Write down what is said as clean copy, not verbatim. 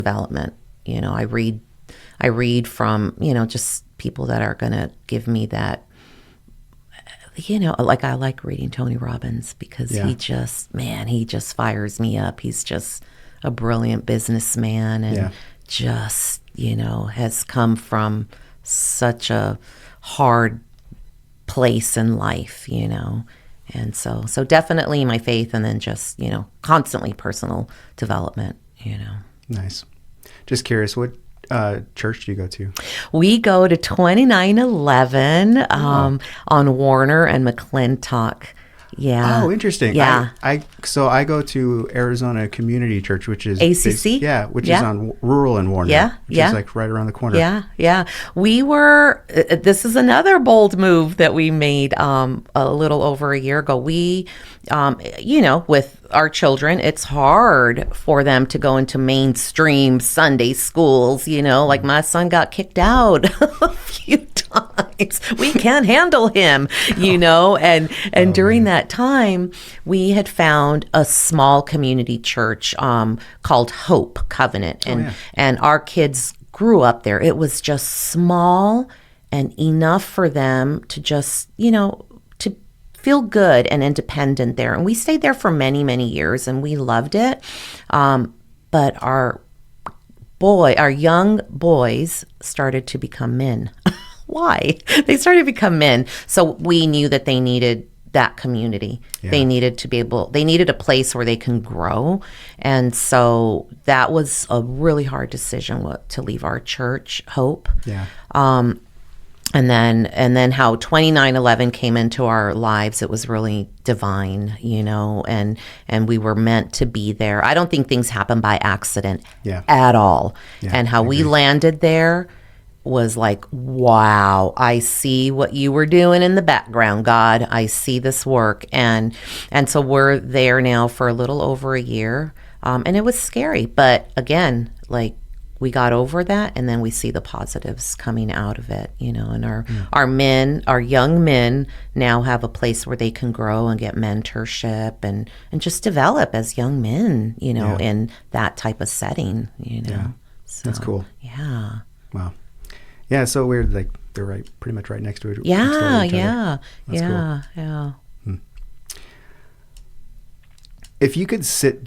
development. I read from, just people that are going to give me that, like I like reading Tony Robbins because he just fires me up. He's just a brilliant businessman and just, has come from such a hard place in life, And so definitely my faith, and then just, constantly personal development. Nice. Just curious, what church do you go to? We go to 2911 on Warner and McClintock. Yeah. Oh, interesting. Yeah. So I go to Arizona Community Church, which is ACC? which is on Rural and Warner. Which is like right around the corner. Yeah. This is another bold move that we made a little over a year ago. We, with our children, it's hard for them to go into mainstream Sunday schools. Like my son got kicked out a few times. We can't handle him, and during that time, we had found a small community church called Hope Covenant, and our kids grew up there. It was just small and enough for them to just, to feel good and independent there. And we stayed there for many, many years, and we loved it. But our young boys started to become men. Why? They started to become men. So we knew that they needed that community. Yeah. They needed a place where they can grow. And so that was a really hard decision to leave our church, Hope. Yeah. And then how 2911 came into our lives, it was really divine, and we were meant to be there. I don't think things happen by accident at all. Yeah, and how we landed there was like, wow, I see what you were doing in the background, God. I see this work. And so we're there now for a little over a year. And it was scary. But again, like, we got over that, and then we see the positives coming out of it, and our young men now have a place where they can grow and get mentorship and just develop as young men, in that type of setting, Yeah. So, that's cool. Yeah. Wow. Yeah, it's so weird. Like they're pretty much right next to it. Yeah. That's cool. Yeah. If you could sit